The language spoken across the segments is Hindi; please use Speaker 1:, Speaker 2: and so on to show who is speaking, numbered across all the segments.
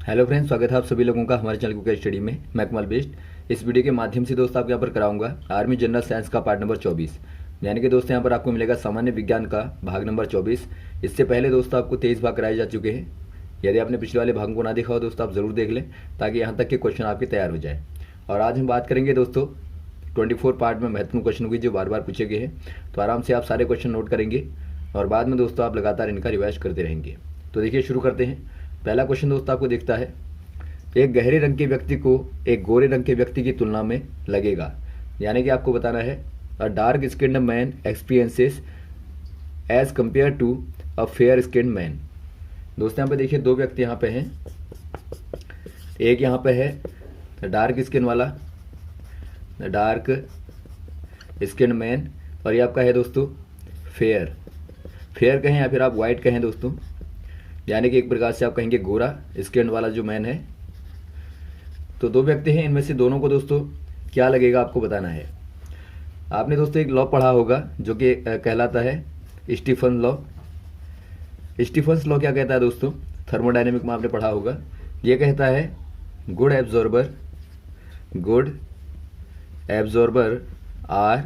Speaker 1: हेलो फ्रेंड्स, स्वागत है आप सभी लोगों का हमारे चैनल क्विक स्टडी में। मैं कमल बेस्ट। इस वीडियो के माध्यम से दोस्तों आपको यहाँ पर कराऊंगा आर्मी जनरल साइंस का पार्ट नंबर 24। यानी कि दोस्तों यहाँ पर आपको मिलेगा सामान्य विज्ञान का भाग नंबर 24। इससे पहले दोस्तों आपको 23 भाग कराए जा चुके हैं। यदि आपने पिछले वाले भागों को ना देखा हो दोस्तों आप ज़रूर देख लें, ताकि यहाँ तक के क्वेश्चन आपके तैयार हो जाए। और आज हम बात करेंगे दोस्तों 24 पार्ट में महत्वपूर्ण क्वेश्चन हुए जो बार बार पूछे गए हैं। तो आराम से आप सारे क्वेश्चन नोट करेंगे और बाद में दोस्तों आप लगातार इनका रिवाइज करते रहेंगे। तो देखिए शुरू करते हैं। पहला क्वेश्चन दोस्तों आपको दिखता है, एक गहरे रंग के व्यक्ति को एक गोरे रंग के व्यक्ति की तुलना में लगेगा। यानी कि आपको बताना है a dark skinned man experiences as compare to a fair skinned man. दोस्तों यहाँ पे देखिए दो व्यक्ति यहाँ पे हैं। एक यहाँ पे है डार्क स्किन वाला, डार्क स्किन मैन, और ये आपका है दोस्तों फेयर। फेयर कहें या फिर आप वाइट कहें दोस्तों, यानी कि एक प्रकार से आप कहेंगे गोरा स्किन वाला जो मैन है। तो दो व्यक्ति हैं, इनमें से दोनों को दोस्तों क्या लगेगा आपको बताना है। आपने दोस्तों एक लॉ पढ़ा होगा जो कि कहलाता है स्टीफन लॉ। स्टीफन्स लॉ क्या कहता है दोस्तों, थर्मोडायनेमिक में आपने पढ़ा होगा। ये कहता है good absorber are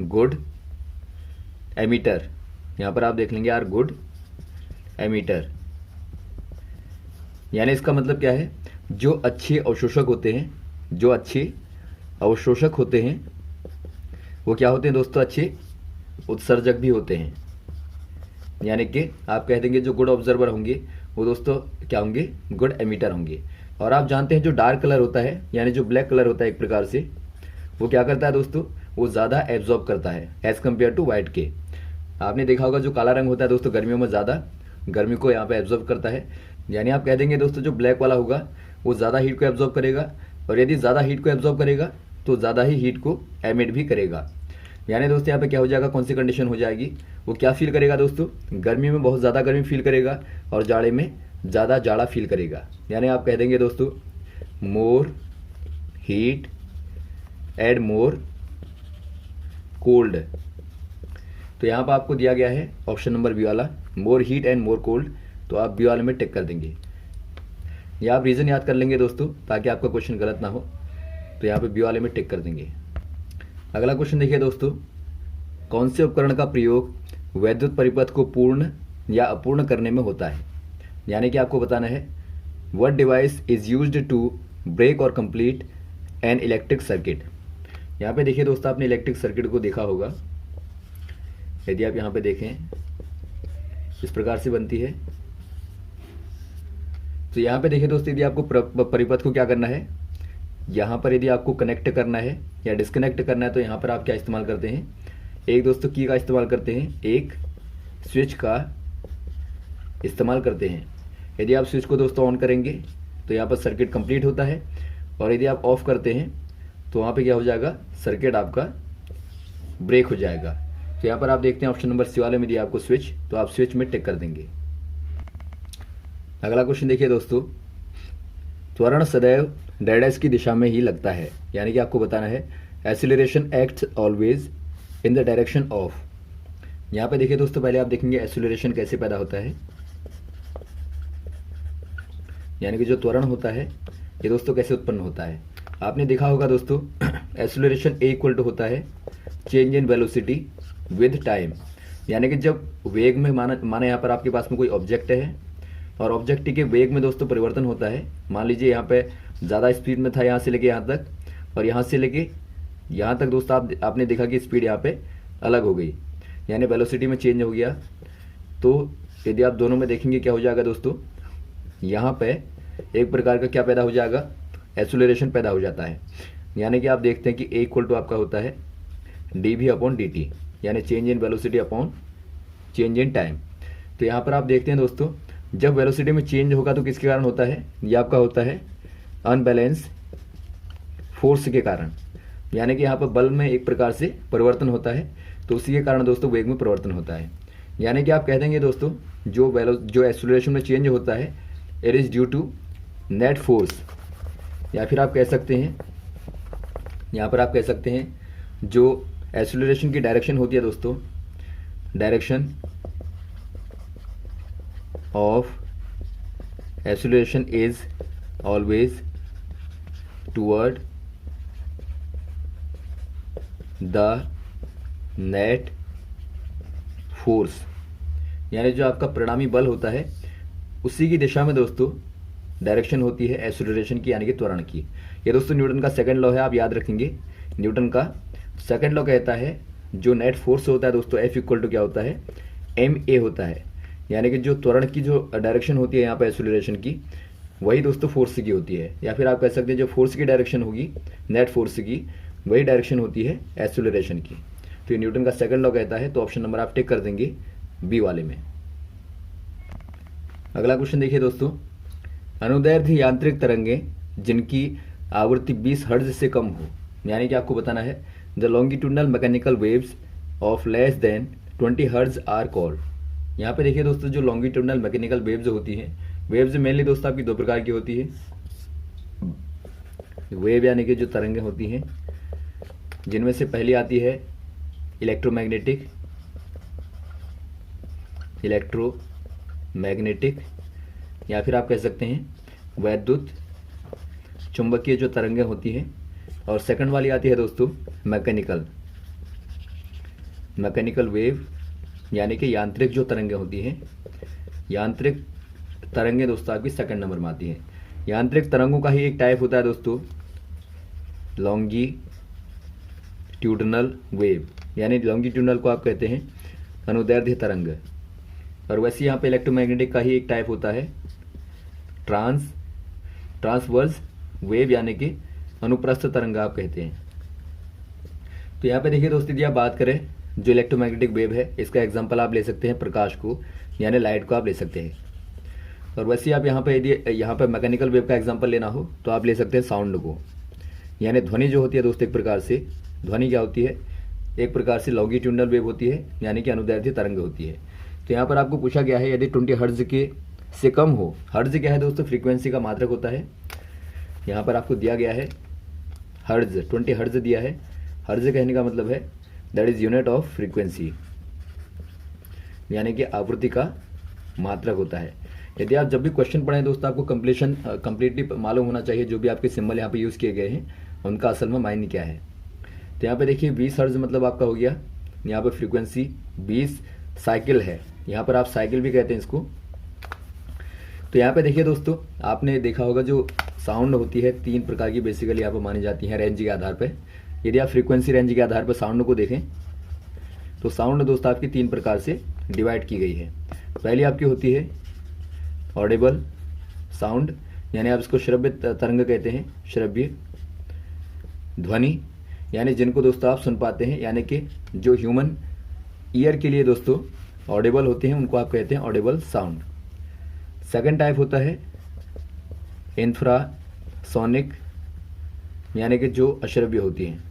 Speaker 1: good emitter. यहाँ पर आप देख लेंगे आर गुड एमिटर। यानी इसका मतलब क्या है, जो अच्छे अवशोषक होते हैं वो क्या होते हैं दोस्तों, अच्छे उत्सर्जक भी होते हैं। यानी कि आप कह देंगे जो गुड ऑब्जर्वर होंगे वो दोस्तों क्या होंगे, गुड एमिटर होंगे। और आप जानते हैं जो डार्क कलर होता है यानी जो ब्लैक कलर होता है एक प्रकार से, वो क्या करता है दोस्तों, वो ज़्यादा एब्जॉर्ब करता है एज कम्पेयर टू वाइट के। आपने देखा होगा जो काला रंग होता है दोस्तों गर्मियों में ज़्यादा गर्मी को यहाँ पे एब्जॉर्ब करता है। यानी आप कह देंगे दोस्तों जो ब्लैक वाला होगा वो ज़्यादा हीट को एब्जॉर्ब करेगा, और यदि ज़्यादा हीट को एब्जॉर्ब करेगा तो ज़्यादा ही हीट को एमिट भी करेगा। यानी दोस्तों यहाँ पे क्या हो जाएगा, कौन सी कंडीशन हो जाएगी, वो क्या फील करेगा दोस्तों, गर्मी में बहुत ज़्यादा गर्मी फील करेगा और जाड़े में ज़्यादा जाड़ा फील करेगा। यानी आप कह देंगे दोस्तों more heat and more cold. तो यहाँ पर आपको दिया गया है ऑप्शन नंबर बी वाला, more heat and more cold. तो आप बी वाले में टिक कर देंगे, या आप रीज़न याद कर लेंगे दोस्तों ताकि आपका क्वेश्चन गलत ना हो। तो यहाँ पे बी वाले में टिक कर देंगे। अगला क्वेश्चन देखिए दोस्तों, कौन से उपकरण का प्रयोग वैद्युत परिपथ को पूर्ण या अपूर्ण करने में होता है। यानी कि आपको बताना है what device is used to break और कंप्लीट एन इलेक्ट्रिक सर्किट। यहाँ पे देखिए दोस्तों आपने इलेक्ट्रिक सर्किट को देखा होगा। यदि आप यहाँ पे देखें इस प्रकार से बनती है। तो यहाँ पे देखिए दोस्तों यदि आपको परिपथ को क्या करना है, यहाँ पर यदि आपको कनेक्ट करना है या डिस्कनेक्ट करना है तो यहाँ पर आप क्या इस्तेमाल करते हैं, एक दोस्तों की का इस्तेमाल करते हैं, एक स्विच का इस्तेमाल करते हैं। यदि आप स्विच को दोस्तों ऑन करेंगे तो यहाँ पर सर्किट कंप्लीट होता है, और यदि आप ऑफ करते हैं तो वहाँ पे क्या हो जाएगा, सर्किट आपका ब्रेक हो जाएगा। तो यहाँ पर आप देखते हैं ऑप्शन नंबर सी वाले में दिया आपको स्विच, तो आप स्विच में टिक कर देंगे। अगला क्वेश्चन देखिए दोस्तों, त्वरण सदैव डैश की दिशा में ही लगता है। यानी कि आपको बताना है acceleration acts always in the direction of. यहाँ पे देखिए दोस्तों पहले आप देखेंगे एक्सीलरेशन कैसे पैदा होता है। यानी कि जो त्वरण होता है ये दोस्तों कैसे उत्पन्न होता है। आपने देखा होगा दोस्तों एक्सीलरेशन ए इक्वल टू होता है change in velocity with time. यानी कि जब वेग में माना यहाँ पर आपके पास में कोई ऑब्जेक्ट है और ऑब्जेक्ट के वेग में दोस्तों परिवर्तन होता है। मान लीजिए यहाँ पे ज़्यादा स्पीड में था यहाँ से लेके यहाँ तक, और यहाँ से लेके यहाँ तक दोस्तों आपने देखा कि स्पीड यहाँ पे अलग हो गई, यानी वेलोसिटी में चेंज हो गया। तो यदि आप दोनों में देखेंगे क्या हो जाएगा दोस्तों, यहाँ पे एक प्रकार का क्या पैदा हो जाएगा, एक्सीलरेशन पैदा हो जाता है। यानी कि आप देखते हैं कि ए इक्वल टू आपका होता है d v upon d t, यानी change in velocity upon change in time. तो यहाँ पर आप देखते हैं दोस्तों जब वेलोसिटी में चेंज होगा तो किसके कारण होता है, ये आपका होता है अनबैलेंस फोर्स के कारण। यानी कि यहाँ पर बल में एक प्रकार से परिवर्तन होता है, तो उसी के कारण दोस्तों वेग में परिवर्तन होता है। यानी कि आप कह देंगे दोस्तों जो एक्सीलरेशन में चेंज होता है it is due to net force, या फिर आप कह सकते हैं यहाँ पर आप कह सकते हैं जो एक्सीलरेशन की डायरेक्शन होती है दोस्तों, direction of acceleration is always toward the net force, यानी जो आपका परिणामी बल होता है उसी की दिशा में दोस्तों डायरेक्शन होती है एक्सेलरेशन की, यानी कि त्वरण की। ये दोस्तों न्यूटन का सेकंड लॉ है, आप याद रखेंगे। न्यूटन का सेकंड लॉ कहता है जो नेट फोर्स होता है दोस्तों F इक्वल टू क्या होता है, ma होता है, यानी कि जो त्वरण की जो डायरेक्शन होती है यहाँ पर एक्सेलरेशन की, वही दोस्तों फोर्स की होती है। या फिर आप कह सकते हैं जो फोर्स की डायरेक्शन होगी नेट फोर्स की, वही डायरेक्शन होती है एक्सेलरेशन की। तो ये न्यूटन का सेकंड लॉ कहता है। तो ऑप्शन नंबर आप टिक कर देंगे बी वाले में। अगला क्वेश्चन देखिए दोस्तों, अनुदैर्ध्य यांत्रिक तरंगें जिनकी आवृत्ति 20 हर्ट्ज से कम हो, यानी कि आपको बताना है the longitudinal mechanical waves of less than 20 hertz are called. यहाँ पे देखिए दोस्तों जो लॉन्गिट्यूडनल मैकेनिकल वेव्स होती हैं, वेव्स मेनली दोस्तों आपकी दो प्रकार की होती है। वेव यानी कि जो तरंगें होती हैं, जिनमें से पहली आती है इलेक्ट्रोमैग्नेटिक या फिर आप कह सकते हैं वैद्युत चुंबकीय जो तरंगें होती हैं। और सेकंड वाली आती है दोस्तों मैकेनिकल वेव, यानी कि यांत्रिक जो तरंगें होती हैं। यांत्रिक तरंगें दोस्तों आपकी सेकंड नंबर में आती हैं। यांत्रिक तरंगों का ही एक टाइप होता है दोस्तों लॉन्गिट्यूडनल वेव, यानी लॉन्गिट्यूडनल को आप कहते हैं अनुदैर्ध्य तरंग। और वैसे यहाँ पे इलेक्ट्रोमैग्नेटिक का ही एक टाइप होता है ट्रांसवर्स वेव, यानी कि अनुप्रस्थ तरंग आप कहते हैं। तो यहाँ पे देखिए दोस्तों यदि आप बात करें जो इलेक्ट्रोमैग्नेटिक वेव है, इसका एग्जांपल आप ले सकते हैं प्रकाश को, यानी लाइट को आप ले सकते हैं। और वैसे आप यहाँ पे यदि यहाँ पे मैकेनिकल वेव का एग्जांपल लेना हो तो आप ले सकते हैं साउंड को, यानी ध्वनि जो होती है दोस्तों एक प्रकार से ध्वनि क्या होती है, एक प्रकार से लॉन्गिट्यूडनल वेव होती है, यानी कि अनुदैर्ध्य तरंग होती है। तो यहाँ पर आपको पूछा गया है यदि 20 हर्ट्ज के से कम हो, हर्ट्ज क्या है दोस्तों फ्रीक्वेंसी का मात्रक होता है। यहाँ पर आपको दिया गया है हर्ट्ज, 20 हर्ट्ज दिया है। हर्ट्ज कहने का मतलब है that is unit of frequency, यानी कि आवृत्ति का मात्रक होता है। यदि आप जब भी क्वेश्चन पढ़ें दोस्तों आपको कंप्लीटली मालूम होना चाहिए जो भी आपके सिंबल यहाँ पे यूज़ किए गए हैं उनका असल में मायने क्या है। तो यहाँ पे देखिए 20 हर्ट्ज मतलब आपका हो गया, यहाँ पे फ्रीक्वेंसी 20 साइकिल है, यहाँ पर आप साइकिल भी कहते हैं इसको। तो यहाँ पे देखिए दोस्तों आपने देखा होगा जो साउंड होती है 3 प्रकार की बेसिकली यहाँ पर मानी जाती है रेंज के आधार पर। यदि आप फ्रीक्वेंसी रेंज के आधार पर साउंड को देखें तो साउंड दोस्तों आपकी 3 प्रकार से डिवाइड की गई है। पहली आपकी होती है ऑडिबल साउंड, यानी आप इसको श्रव्य तरंग कहते हैं, श्रव्य ध्वनि, यानी जिनको दोस्तों आप सुन पाते हैं, यानी कि जो ह्यूमन ईयर के लिए दोस्तों ऑडिबल होते हैं उनको आप कहते हैं ऑडिबल साउंड। सेकंड टाइप होता है इंफ्रासोनिक, यानी कि जो अश्रव्य होती हैं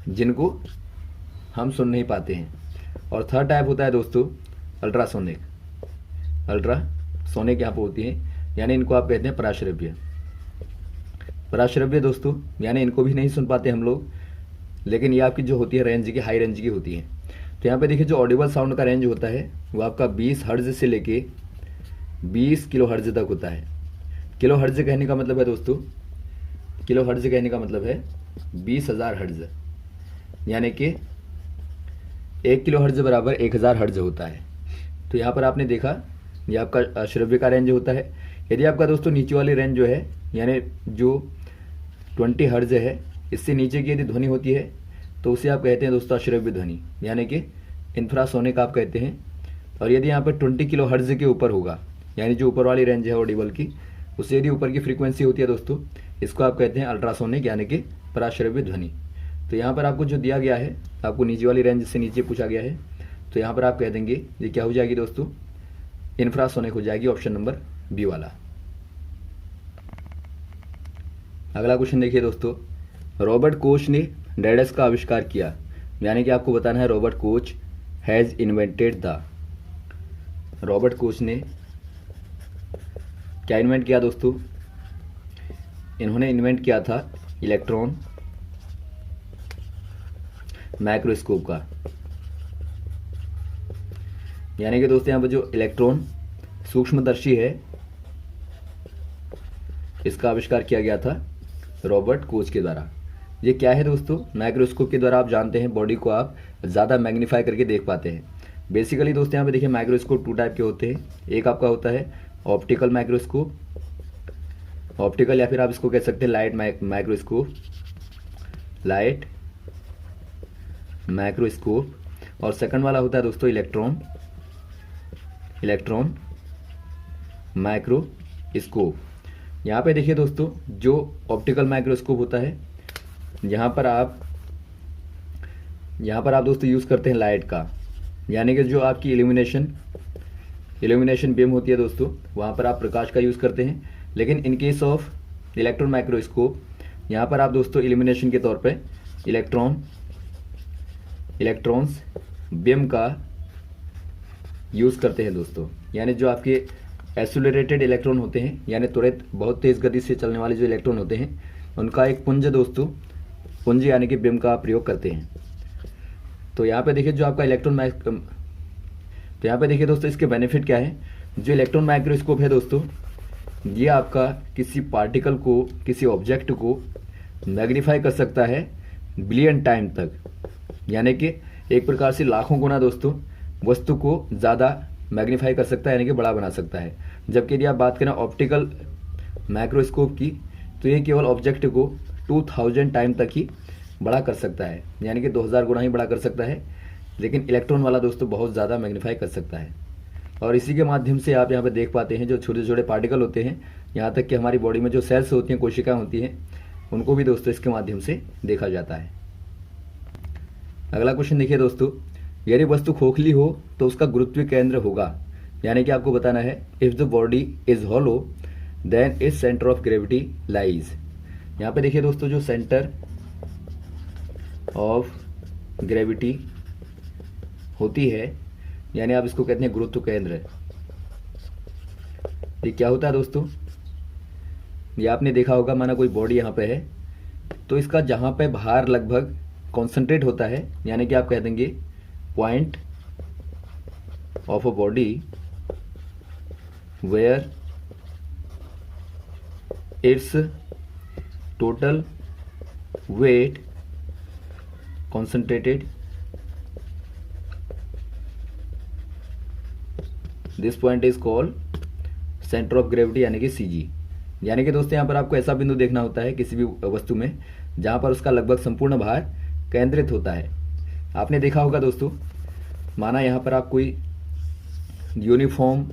Speaker 1: जिनको हम सुन नहीं पाते हैं। और थर्ड टाइप होता है दोस्तों अल्ट्रासोनिक यहाँ पर होती है, यानी इनको आप कहते हैं पराश्रव्य दोस्तों, यानी इनको भी नहीं सुन पाते हम लोग, लेकिन ये आपकी जो होती है रेंज की हाई रेंज की होती है। तो यहाँ पे देखिए जो ऑडिबल साउंड का रेंज होता है वो आपका 20 हर्ट्ज से लेके 20 किलो हर्ट्ज तक होता है। किलो हर्ट्ज कहने का मतलब है दोस्तों, किलो हर्ट्ज कहने का मतलब है 20,000 हर्ट्ज, यानी कि 1 किलो हर्ट्ज बराबर 1000 हर्ट्ज होता है। तो यहाँ पर आपने देखा ये आपका श्रव्य का रेंज होता है। यदि आपका दोस्तों नीचे वाली रेंज जो है, यानी जो 20 हर्ट्ज है, इससे नीचे की यदि ध्वनि होती है तो उसे आप कहते हैं दोस्तों अश्रव्य ध्वनि, यानी कि इंफ्रासोनिक आप कहते हैं। और यदि यहाँ पर 20 किलो हर्ट्ज के ऊपर होगा, यानी जो ऊपर वाली रेंज है ऑडिबल की, उससे यदि ऊपर की फ्रीक्वेंसी होती है दोस्तों, इसको आप कहते हैं अल्ट्रासोनिक, यानी कि पराश्रव्य ध्वनि। तो यहाँ पर आपको जो दिया गया है, आपको नीचे वाली रेंज से नीचे पूछा गया है, तो यहाँ पर आप कह देंगे ये क्या हो जाएगी दोस्तों, इंफ्रासोनिक हो जाएगी, ऑप्शन नंबर बी वाला। अगला क्वेश्चन देखिए दोस्तों, रॉबर्ट कोच ने डेडस का आविष्कार किया, यानी कि आपको बताना है Robert Koch has invented the. Robert Koch ने क्या इन्वेंट किया दोस्तों, इन्होंने इन्वेंट किया था इलेक्ट्रॉन माइक्रोस्कोप का, यानी कि दोस्तों यहाँ पर जो इलेक्ट्रॉन सूक्ष्मदर्शी है, इसका आविष्कार किया गया था रॉबर्ट कोच के द्वारा। ये क्या है दोस्तों, माइक्रोस्कोप के द्वारा आप जानते हैं बॉडी को आप ज़्यादा मैग्नीफाई करके देख पाते हैं। बेसिकली दोस्तों यहाँ पे देखिए माइक्रोस्कोप 2 टाइप के होते हैं। एक आपका होता है ऑप्टिकल माइक्रोस्कोप, ऑप्टिकल या फिर आप इसको कह सकते हैं लाइट माइक्रोस्कोप, लाइट माइक्रोस्कोप। और सेकंड वाला होता है दोस्तों इलेक्ट्रॉन माइक्रोस्कोप। यहाँ पे देखिए दोस्तों जो ऑप्टिकल माइक्रोस्कोप होता है, यहाँ पर आप दोस्तों यूज़ करते हैं लाइट का, यानी कि जो आपकी इल्यूमिनेशन बीम होती है दोस्तों, वहाँ पर आप प्रकाश का यूज़ करते हैं। लेकिन in case of electron microscope, यहाँ पर आप दोस्तों इल्यूमिनेशन के तौर पे इलेक्ट्रॉन्स बीम का यूज़ करते हैं दोस्तों। यानी जो आपके एक्सेलरेटेड इलेक्ट्रॉन होते हैं, यानी त्वरित बहुत तेज़ गति से चलने वाले जो इलेक्ट्रॉन होते हैं, उनका एक पुंज दोस्तों, पुंज यानी कि बीम का आप प्रयोग करते हैं। तो यहाँ पे देखिए जो आपका तो यहाँ पे देखिए दोस्तों इसके बेनिफिट क्या है। जो इलेक्ट्रॉन माइक्रोस्कोप है दोस्तों, ये आपका किसी पार्टिकल को, किसी ऑब्जेक्ट को मैग्नीफाई कर सकता है बिलियन टाइम तक, यानी कि एक प्रकार से लाखों गुना दोस्तों वस्तु को ज़्यादा मैग्नीफाई कर सकता है, यानी कि बड़ा बना सकता है। जबकि यदि आप बात करें ऑप्टिकल माइक्रोस्कोप की, तो ये केवल ऑब्जेक्ट को 2000 टाइम तक ही बड़ा कर सकता है, यानी कि 2000 गुना ही बड़ा कर सकता है। लेकिन इलेक्ट्रॉन वाला दोस्तों बहुत ज़्यादा मैग्नीफाई कर सकता है। और इसी के माध्यम से आप यहाँ पे देख पाते हैं जो छोटे छोटे पार्टिकल होते हैं, यहाँ तक कि हमारी बॉडी में जो सेल्स होती हैं, कोशिकाएं होती हैं, उनको भी दोस्तों इसके माध्यम से देखा जाता है। अगला क्वेश्चन देखिए दोस्तों, यदि वस्तु खोखली हो तो उसका गुरुत्वीय केंद्र होगा, यानी कि आपको बताना है if the body is hollow then its centre of gravity lies. यहाँ पे देखिए दोस्तों जो सेंटर ऑफ ग्रेविटी होती है, यानी आप इसको कहते हैं गुरुत्व केंद्र। ये क्या होता है दोस्तों, ये आपने देखा होगा, माना कोई बॉडी यहाँ पे है, तो इसका जहाँ पे भार लगभग कॉन्सेंट्रेट होता है, यानी कि आप कह देंगे point of a body where its total weight concentrated, this point is called centre of gravity, यानी कि सीजी। यानी कि दोस्तों यहाँ पर आपको ऐसा बिंदु देखना होता है किसी भी वस्तु में जहाँ पर उसका लगभग संपूर्ण भार केंद्रित होता है। आपने देखा होगा दोस्तों, माना यहाँ पर आप कोई यूनिफॉर्म,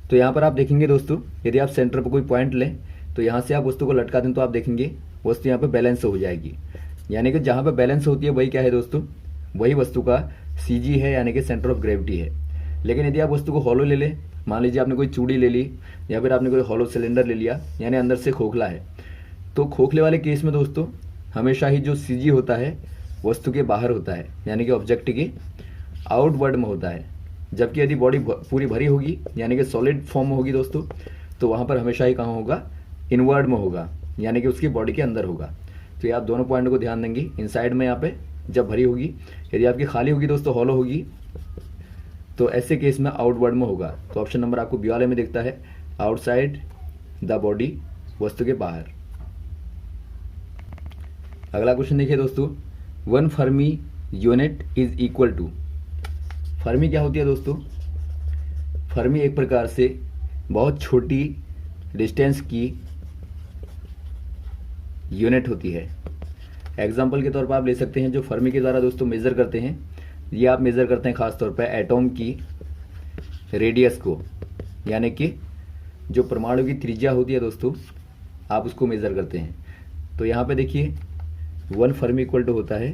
Speaker 1: तो यहाँ पर आप देखेंगे दोस्तों, यदि आप सेंटर पर कोई पॉइंट लें तो यहाँ से आप वस्तु को लटका दें तो आप देखेंगे वस्तु यहाँ पर बैलेंस हो जाएगी। यानी कि जहाँ पर बैलेंस होती है वही क्या है दोस्तों, वही वस्तु का सीजी है, यानी कि सेंटर ऑफ ग्रेविटी है। लेकिन यदि आप वस्तु को हॉलो ले लें, मान लीजिए आपने कोई चूड़ी ले ली या फिर आपने कोई हॉलो सिलेंडर ले लिया, यानी अंदर से खोखला है, तो खोखले वाले केस में दोस्तों हमेशा ही जो सीजी होता है वस्तु के बाहर होता है, यानी कि ऑब्जेक्ट के आउटवर्ड में होता है। जबकि यदि बॉडी पूरी भरी होगी, यानी कि सॉलिड फॉर्म में होगी दोस्तों, तो वहाँ पर हमेशा ही कहाँ होगा, इनवर्ड में होगा, यानी कि उसकी बॉडी के अंदर होगा। तो ये आप दोनों पॉइंट को ध्यान देंगे। इनसाइड में यहाँ पे जब भरी होगी, यदि आपकी खाली होगी दोस्तों, हॉलो होगी, तो ऐसे केस में आउटवर्ड में होगा। तो ऑप्शन नंबर आपको बी वाले में दिखता है, आउटसाइड द बॉडी, वस्तु के बाहर। अगला क्वेश्चन देखिए दोस्तों, 1 fermi unit is equal to. Fermi क्या होती है दोस्तों, फर्मी एक प्रकार से बहुत छोटी डिस्टेंस की यूनिट होती है। एग्जाम्पल के तौर पर आप ले सकते हैं, जो फर्मी के द्वारा दोस्तों मेजर करते हैं, ये आप मेजर करते हैं खास तौर पर एटॉम की रेडियस को, यानी कि जो परमाणु की त्रिज्या होती है दोस्तों, आप उसको मेजर करते हैं। तो यहाँ पे देखिए 1 फर्मी इक्वल टू होता है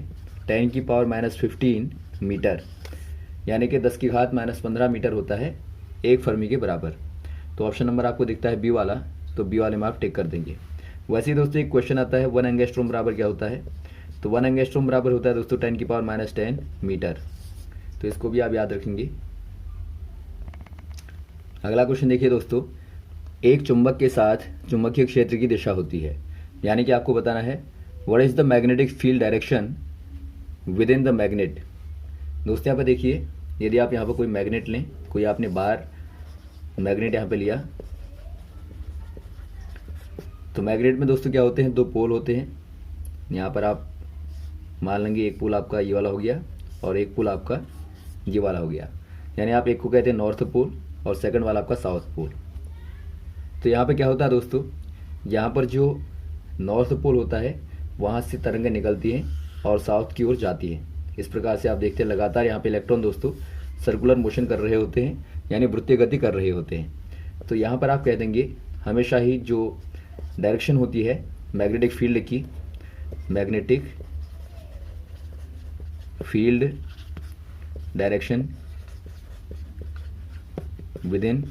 Speaker 1: 10⁻⁻15 मीटर, यानी कि 10⁻⁻15 मीटर होता है एक फर्मी के बराबर। तो ऑप्शन नंबर आपको दिखता है बी वाला, तो बी वाले में आप टिक कर देंगे। वैसे ही दोस्तों एक क्वेश्चन आता है 1 एंगस्ट्रॉम बराबर क्या होता है, तो 1 एंगस्ट्रॉम बराबर होता है दोस्तों 10⁻⁻10 मीटर। तो इसको भी आप याद रखेंगे। अगला क्वेश्चन देखिए दोस्तों, एक चुंबक के साथ चुंबकीय क्षेत्र की दिशा होती है, यानी कि आपको बताना है what is the magnetic field direction with in the magnet. दोस्तों यहाँ पे देखिए, यदि आप यहाँ पर कोई मैग्नेट लें, कोई आपने बार मैग्नेट यहाँ पे लिया, तो मैग्नेट में दोस्तों क्या होते हैं, दो पोल होते हैं। यहाँ पर आप मान लेंगे एक पोल आपका ये वाला हो गया और एक पोल आपका ये वाला हो गया, यानी आप एक को कहते हैं नॉर्थ पोल और सेकंड वाला आपका साउथ पोल। तो यहाँ पे क्या होता है दोस्तों, यहाँ पर जो नॉर्थ पोल होता है वहाँ से तरंगें निकलती हैं और साउथ की ओर जाती हैं। इस प्रकार से आप देखते हैं लगातार यहाँ पे इलेक्ट्रॉन दोस्तों सर्कुलर मोशन कर रहे होते हैं, यानी वृत्तीय गति कर रहे होते हैं। तो यहाँ पर आप कह देंगे हमेशा ही जो डायरेक्शन होती है मैग्नेटिक फील्ड की, magnetic field direction with in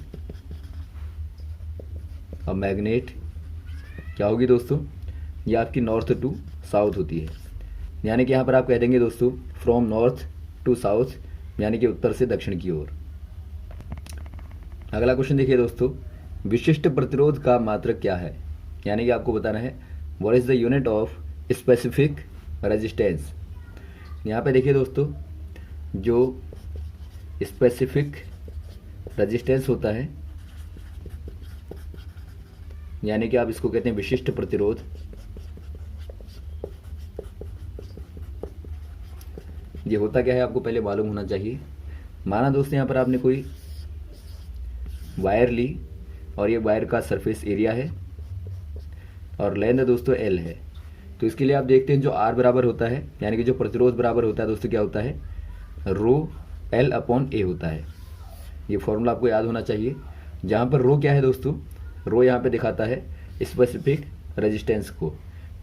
Speaker 1: a magnet क्या होगी दोस्तों, ये आपकी नॉर्थ टू साउथ होती है। यानी कि यहाँ पर आप कह देंगे दोस्तों फ्रॉम नॉर्थ टू साउथ, यानी कि उत्तर से दक्षिण की ओर। अगला क्वेश्चन देखिए दोस्तों, विशिष्ट प्रतिरोध का मात्रक क्या है, यानी कि आपको बताना है what is the unit of specific resistance. यहाँ पे देखिए दोस्तों जो स्पेसिफिक रेजिस्टेंस होता है, यानी कि आप इसको कहते हैं विशिष्ट प्रतिरोध। ये होता क्या है आपको पहले मालूम होना चाहिए। माना दोस्तों यहाँ पर आपने कोई वायर ली और ये वायर का सरफेस एरिया है और लेंथ दोस्तों एल है। तो इसके लिए आप देखते हैं जो आर बराबर होता है, यानी कि जो प्रतिरोध बराबर होता है दोस्तों क्या होता है, रो एल अपॉन ए होता है। ये फॉर्मूला आपको याद होना चाहिए। जहाँ पर रो क्या है दोस्तों, रो यहाँ पे दिखाता है स्पेसिफिक रेजिस्टेंस को,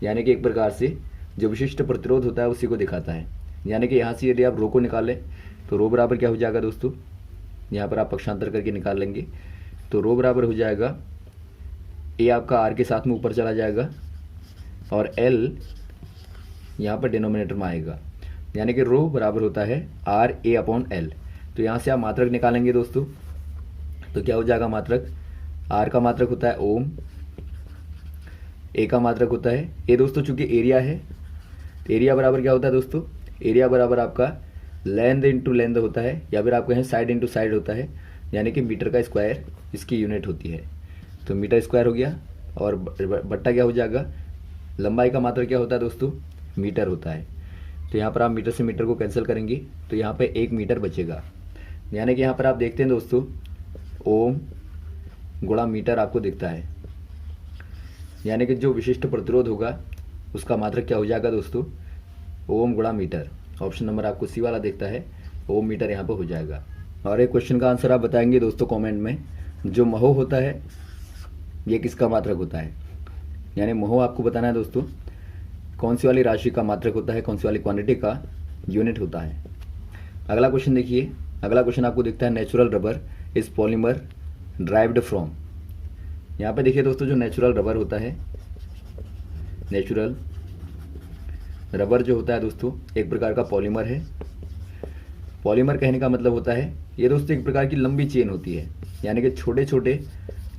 Speaker 1: यानी कि एक प्रकार से जो विशिष्ट प्रतिरोध होता है उसी को दिखाता है। यानी कि यहाँ से यदि आप रो को निकालें तो रो बराबर क्या हो जाएगा दोस्तों, यहाँ पर आप पक्षांतर करके निकाल लेंगे तो रो बराबर हो जाएगा ए आपका आर के साथ में ऊपर चला जाएगा और एल यहाँ पर डिनोमिनेटर में आएगा, यानी कि रो बराबर होता है आर ए अपॉन एल। तो यहाँ से आप मात्रक निकालेंगे दोस्तों तो क्या हो जाएगा मात्रक, आर का मात्रक होता है ओम, ए का मात्रक होता है ए दोस्तों चूंकि एरिया है, एरिया बराबर क्या होता है दोस्तों, एरिया बराबर आपका लेंथ इंटू लेंथ होता है, या फिर आप कहें साइड इंटू साइड होता है, यानी कि मीटर का स्क्वायर इसकी यूनिट होती है। तो मीटर स्क्वायर हो गया और बट्टा क्या हो जाएगा, लंबाई का मात्रक क्या होता है दोस्तों, मीटर होता है। तो यहाँ पर आप मीटर से मीटर को कैंसिल करेंगे तो यहाँ पे 1 मीटर बचेगा। यानी कि यहाँ पर आप देखते हैं दोस्तों ओम गुणा मीटर आपको दिखता है, यानी कि जो विशिष्ट प्रतिरोध होगा उसका मात्रक क्या हो जाएगा दोस्तों, ओम गुणा मीटर। ऑप्शन नंबर आपको सी वाला दिखता है, ओम मीटर यहाँ पर हो जाएगा। और एक क्वेश्चन का आंसर आप बताएंगे दोस्तों कमेंट में, जो महो होता है ये किसका मात्रक होता है, यानी महो आपको बताना है दोस्तों कौन सी वाली राशि का मात्रक होता है, कौन सी वाली क्वांटिटी का यूनिट होता है। अगला क्वेश्चन देखिए, अगला क्वेश्चन आपको दिखता है natural rubber is polymer derived from. यहाँ पे देखिए दोस्तों जो नेचुरल रबर होता है, नेचुरल रबर जो होता है दोस्तों एक प्रकार का पॉलीमर है। पॉलीमर कहने का मतलब होता है ये दोस्तों एक प्रकार की लंबी चेन होती है, यानी कि छोटे छोटे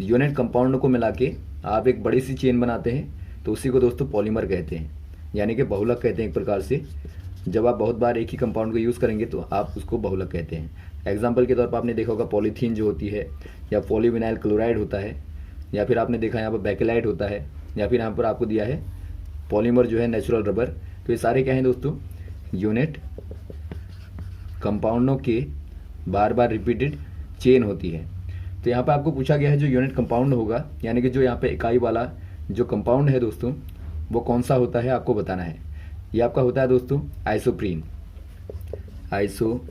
Speaker 1: यूनिट कंपाउंड को मिला के आप एक बड़ी सी चेन बनाते हैं तो उसी को दोस्तों पॉलीमर कहते हैं, यानी कि बहुलक कहते हैं एक प्रकार से। जब आप बहुत बार एक ही कंपाउंड को यूज़ करेंगे तो आप उसको बहुलक कहते हैं। एग्जाम्पल के तौर पर आपने देखा होगा पॉलीथीन जो होती है, या पॉलीविनाइल क्लोराइड होता है, या फिर आपने देखा यहाँ पर बैकेलाइट होता है, या फिर यहाँ पर आपको दिया है पॉलीमर जो है नेचुरल रबर। तो ये सारे क्या हैं दोस्तों, यूनिट कंपाउंडों के बार बार रिपीटेड चेन होती है। तो यहाँ पर आपको पूछा गया है जो यूनिट कंपाउंड होगा, यानी कि जो यहाँ पे इकाई वाला जो कंपाउंड है दोस्तों वो कौन सा होता है आपको बताना है। ये आपका होता है दोस्तों आइसोप्रीन। आइसोप्रीन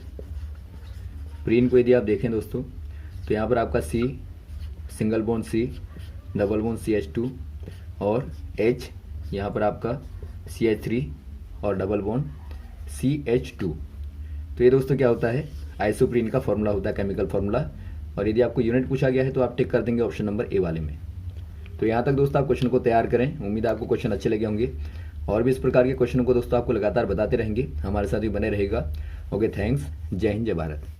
Speaker 1: को यदि आप देखें दोस्तों तो यहाँ पर आपका C single bond C double bond CH2 और H यहाँ पर आपका CH3 और डबल बॉन्ड CH2। तो ये दोस्तों क्या होता है, आइसोप्रीन का फॉर्मूला होता है, केमिकल फार्मूला। और यदि आपको यूनिट पूछा गया है तो आप टिक कर देंगे ऑप्शन नंबर ए वाले में। तो यहाँ तक दोस्तों आप क्वेश्चन को तैयार करें, उम्मीद है आपको क्वेश्चन अच्छे लगे होंगे। और भी इस प्रकार के क्वेश्चन को दोस्तों आपको लगातार बताते रहेंगे, हमारे साथ भी बने रहेगा। ओके, थैंक्स, जय हिंद, जय भारत।